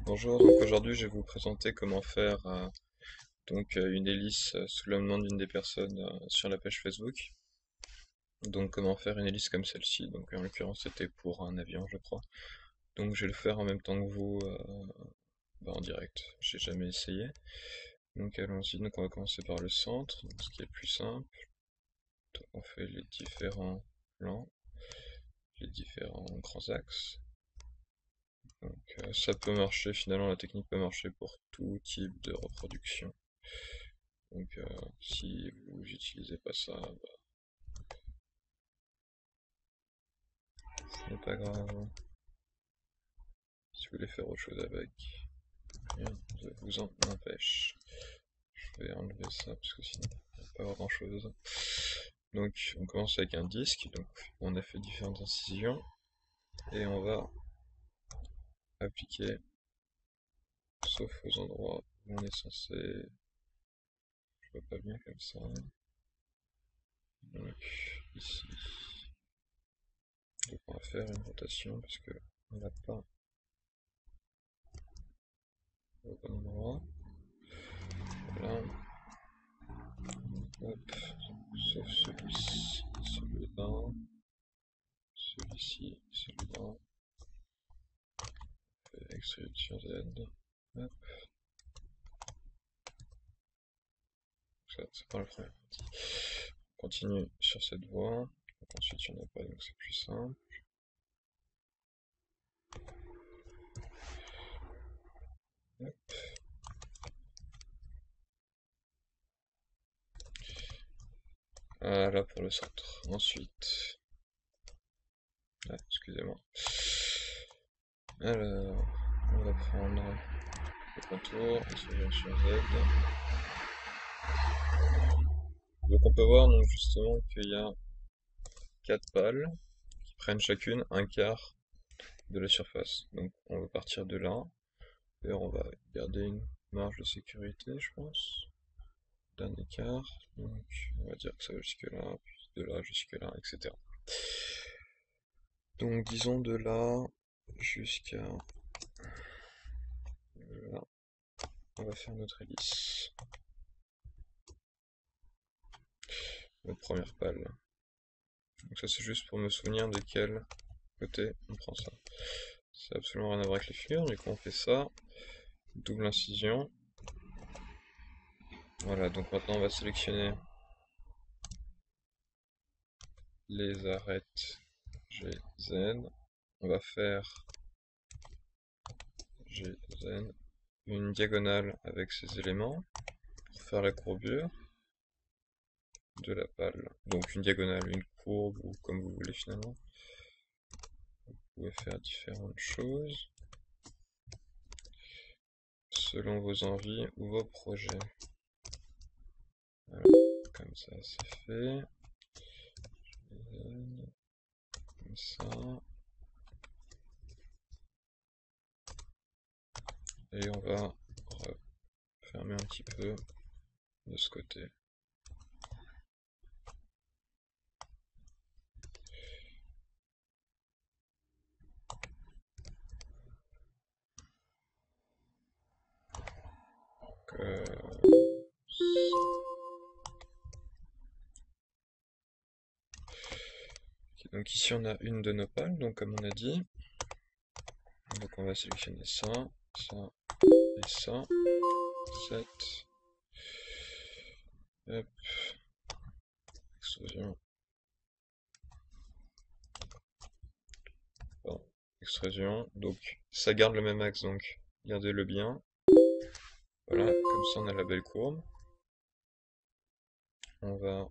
Bonjour, donc aujourd'hui je vais vous présenter comment faire une hélice sous le nom d'une des personnes sur la page Facebook. Donc comment faire une hélice comme celle-ci, donc en l'occurrence c'était pour un avion je crois. Donc je vais le faire en même temps que vous en direct, j'ai jamais essayé. Donc allons-y, donc on va commencer par le centre, donc ce qui est le plus simple. Donc on fait les différents plans, les différents grands axes. Donc ça peut marcher, finalement la technique peut marcher pour tout type de reproduction. Donc si vous n'utilisez pas ça, bah, ce n'est pas grave. Si vous voulez faire autre chose avec, rien ne vous en empêche. Je vais enlever ça parce que sinon il n'y a pas grand chose. Donc on commence avec un disque, donc on a fait différentes incisions et on va appliquer, sauf aux endroits où on est censé, je vois pas bien comme ça. Donc ici, donc on va faire une rotation parce que on n'a pas au bon endroit. Voilà. Hop, sauf celui-ci, celui-là, celui-ci, celui-là. Extrude sur Z. Hop, ça c'est pas la première partie. On continue sur cette voie. Donc ensuite il n'y en a pas, donc c'est plus simple. Hop. Voilà pour le centre. Ensuite, excusez-moi. Alors, on va prendre le contour, extrusion sur Z. Donc on peut voir donc justement qu'il y a 4 pales qui prennent chacune un quart de la surface. Donc on va partir de là. Et on va garder une marge de sécurité, je pense, d'un écart. Donc on va dire que ça va jusque là, puis de là jusque là, etc. Donc disons de là jusqu'à là. On va faire notre hélice. Notre première palle. Donc ça c'est juste pour me souvenir de quel côté on prend ça. Ça n'a absolument rien à voir avec les figures, du coup on fait ça. Double incision. Voilà, donc maintenant on va sélectionner les arêtes GZ. On va faire GZ une diagonale avec ces éléments pour faire la courbure de la pale. Donc une diagonale, une courbe ou comme vous voulez finalement. Vous pouvez faire différentes choses selon vos envies ou vos projets. Voilà, comme ça c'est fait. Comme ça. Et on va refermer un petit peu de ce côté. Donc ici on a une de nos pales, donc comme on a dit. Donc on va sélectionner ça, ça et ça. 7. Hop. Extrusion. Bon. Extrusion. Donc ça garde le même axe, donc gardez-le bien. Voilà, comme ça on a la belle courbe. On va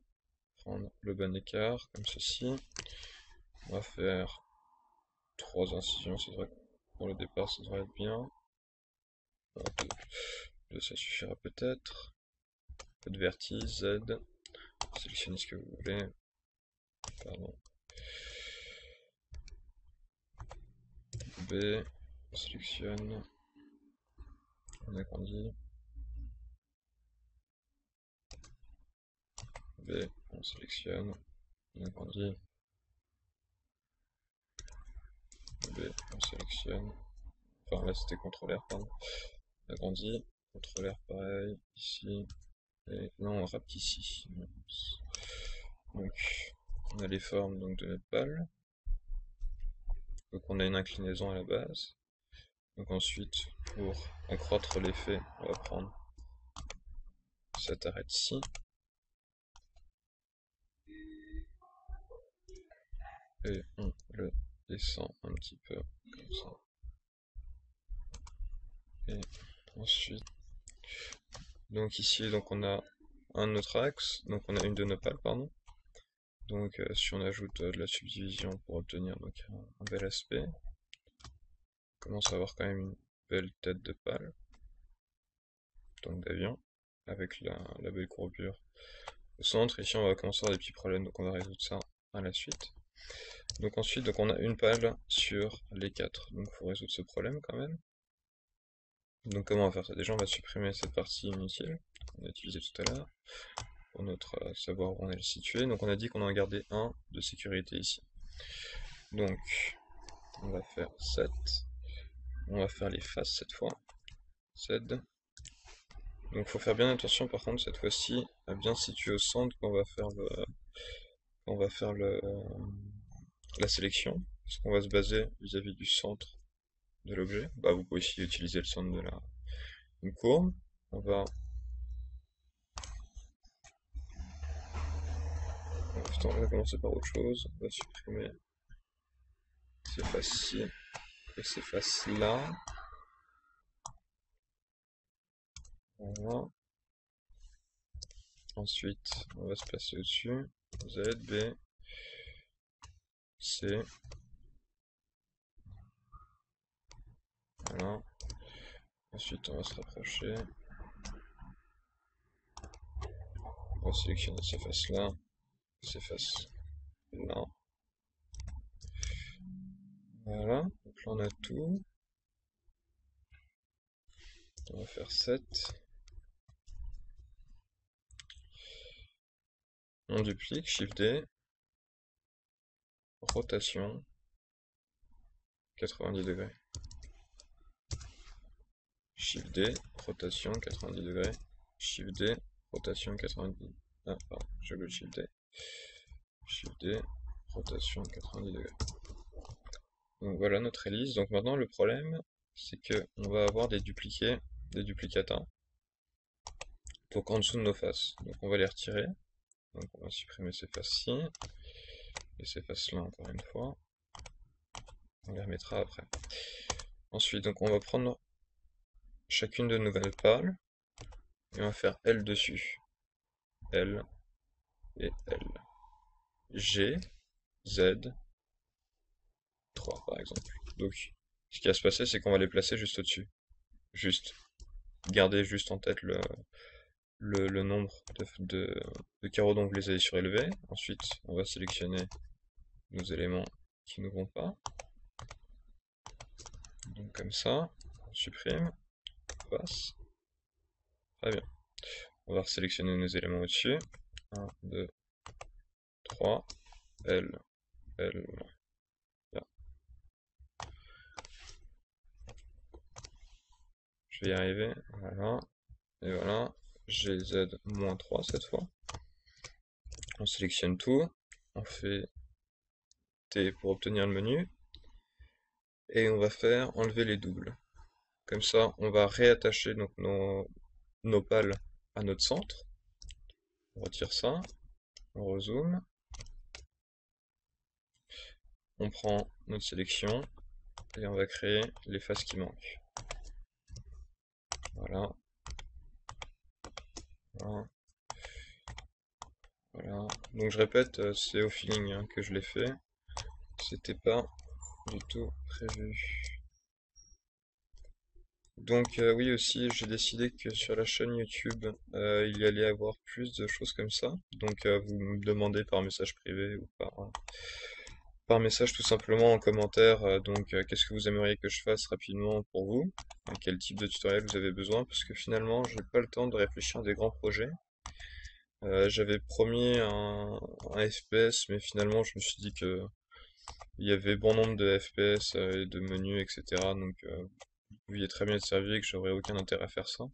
prendre le bon écart, comme ceci. On va faire 3 incisions, c'est vrai que pour le départ ça devrait être bien. 2 ça suffira peut-être. Un peu de vertige, Z. Sélectionnez ce que vous voulez. Pardon. B. On sélectionne. On agrandit. B. On sélectionne. On agrandit. B. On sélectionne. enfin là c'était CTRL R, pardon, agrandi, CTRL R pareil, ici, et non, on rappe ici. Donc, on a les formes donc, de notre balle. Donc on a une inclinaison à la base. Donc ensuite, pour accroître l'effet, on va prendre cette arête-ci. Et on le descend un petit peu comme ça. Et ensuite, donc ici, donc on a un autre axe, donc on a une de nos pales, pardon. Donc si on ajoute de la subdivision pour obtenir donc, un bel aspect, on commence à avoir quand même une belle tête de pale, donc d'avion, avec la belle courbure au centre. Ici on va commencer à avoir des petits problèmes, donc on va résoudre ça à la suite. Donc ensuite, donc on a une pale sur les 4, donc il faut résoudre ce problème quand même. Donc comment on va faire ça? Déjà on va supprimer cette partie inutile qu'on a utilisée tout à l'heure pour notre savoir où on est le situer. Donc on a dit qu'on en gardait un de sécurité ici. Donc on va faire 7. On va faire les faces cette fois. Z. Donc il faut faire bien attention par contre cette fois-ci à bien situer au centre quand on va faire la sélection. Parce qu'on va se baser vis-à-vis du centre de l'objet. Bah, vous pouvez aussi utiliser le centre de une courbe. On va Putain, on va commencer par autre chose. On va supprimer ces faces-ci et ces faces-là. Voilà. Ensuite, on va se placer au-dessus. Z, B, C. Voilà. Ensuite, on va se rapprocher. On va sélectionner ces faces-là, ces faces-là. Voilà. Donc là, on a tout. On va faire 7. On duplique, Shift D. Rotation. 90 degrés. Shift D, rotation 90 degrés. Shift D, rotation 90. Ah, pardon, j'ai oublié Shift D. Shift D, rotation 90 degrés. Donc voilà notre hélice. Donc maintenant le problème, c'est que on va avoir des dupliqués, des duplicata. Donc en dessous de nos faces. Donc on va les retirer. Donc on va supprimer ces faces-ci. Et ces faces-là encore une fois. On les remettra après. Ensuite, donc on va prendre chacune de nos nouvelles pales. Et on va faire L dessus. L et L. G, Z, 3 par exemple. Donc, ce qui va se passer, c'est qu'on va les placer juste au-dessus. Juste. Gardez juste en tête le nombre de carreaux dont vous les avez surélevés. Ensuite, on va sélectionner nos éléments qui ne vont pas. Donc comme ça, on supprime, on passe. Très bien. On va sélectionner nos éléments au-dessus. 1, 2, 3, L, L, là. Je vais y arriver, voilà. Et voilà, GZ-3 cette fois. On sélectionne tout, on fait T pour obtenir le menu, et on va faire enlever les doubles. Comme ça, on va réattacher donc nos pales à notre centre. On retire ça, on rezoome, on prend notre sélection, et on va créer les faces qui manquent. Voilà. Voilà. Voilà. Donc je répète, c'est au feeling hein, que je l'ai fait. C'était pas du tout prévu. Donc oui aussi, j'ai décidé que sur la chaîne YouTube, il y allait avoir plus de choses comme ça. Donc vous me demandez par message privé ou par message tout simplement en commentaire, qu'est-ce que vous aimeriez que je fasse rapidement pour vous, quel type de tutoriel vous avez besoin, parce que finalement j'ai pas le temps de réfléchir à des grands projets. J'avais promis un FPS, mais finalement je me suis dit que il y avait bon nombre de FPS et de menus, etc. Donc vous pouviez très bien être servi et que j'aurais aucun intérêt à faire ça.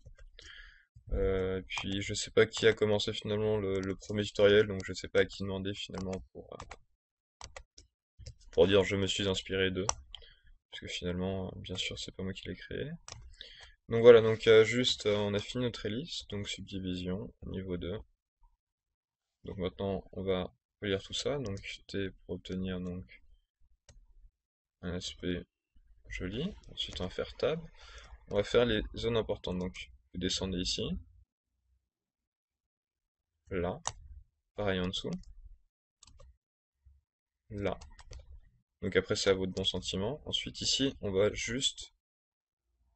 Puis je sais pas qui a commencé finalement le premier tutoriel, donc je sais pas à qui demander finalement pour dire je me suis inspiré d'eux, parce que finalement, bien sûr, c'est pas moi qui l'ai créé. Donc voilà, donc juste on a fini notre hélice, donc subdivision, niveau 2. Donc maintenant on va relire tout ça, donc T pour obtenir donc un aspect joli. Ensuite on va faire tab. On va faire les zones importantes, donc vous descendez ici, là, pareil en dessous, là. Donc après c'est à votre bon sentiment. Ensuite ici on va juste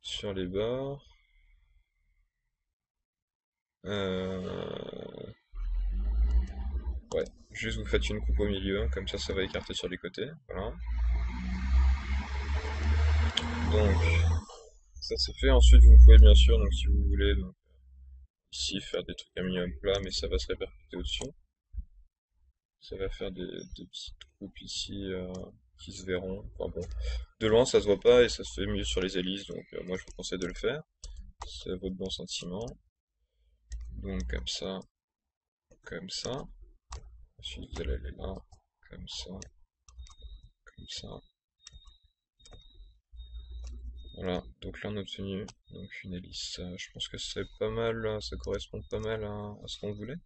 sur les bords. Ouais, juste vous faites une coupe au milieu, comme ça va écarter sur les côtés. Voilà. Donc ça c'est fait. Ensuite vous pouvez bien sûr, donc si vous voulez, donc, ici faire des trucs à minimum plat, mais ça va se répercuter au-dessus. Ça va faire des petites coupes ici qui se verront. Enfin bon, de loin ça se voit pas et ça se fait mieux sur les hélices, donc moi je vous conseille de le faire. C'est votre bon sentiment. Donc comme ça. Ensuite vous allez aller là, comme ça, comme ça. Voilà, donc là on a obtenu donc une hélice. Je pense que c'est pas mal, ça correspond pas mal à ce qu'on voulait.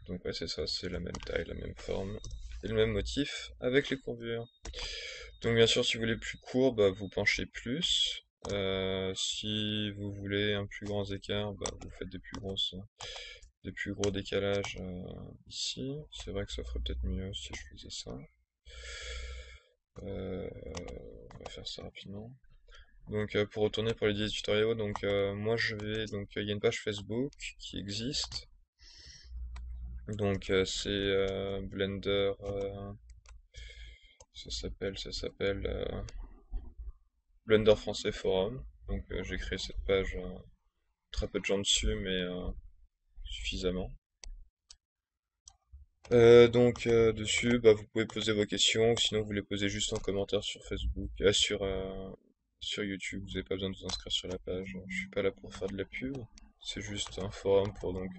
Donc ouais c'est ça, c'est la même taille, la même forme et le même motif avec les courbures. Donc bien sûr si vous voulez plus court, bah, vous penchez plus. Si vous voulez un plus grand écart, bah, vous faites des plus gros décalages ici. C'est vrai que ça ferait peut-être mieux si je faisais ça. On va faire ça rapidement. Donc pour retourner pour les 10 tutoriaux, donc moi je vais donc il y a une page Facebook qui existe. Donc c'est Blender ça s'appelle Blender Français Forum. Donc j'ai créé cette page, très peu de gens dessus mais suffisamment. Donc dessus bah, vous pouvez poser vos questions ou sinon vous les posez juste en commentaire sur Facebook, sur YouTube, vous n'avez pas besoin de vous inscrire sur la page. Je suis pas là pour faire de la pub. C'est juste un forum pour donc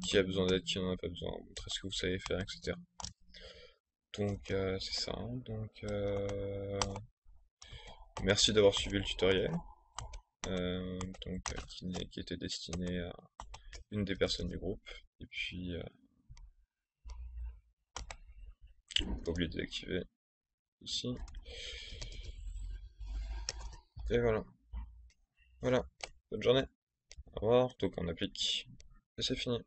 qui a besoin d'aide, qui n'en a pas besoin, montrer ce que vous savez faire, etc. Donc c'est ça. Donc merci d'avoir suivi le tutoriel. Qui était destiné à une des personnes du groupe. Et puis pas oublier de désactiver ici. Et voilà. Voilà. Bonne journée. Au revoir. Donc on applique. Et c'est fini.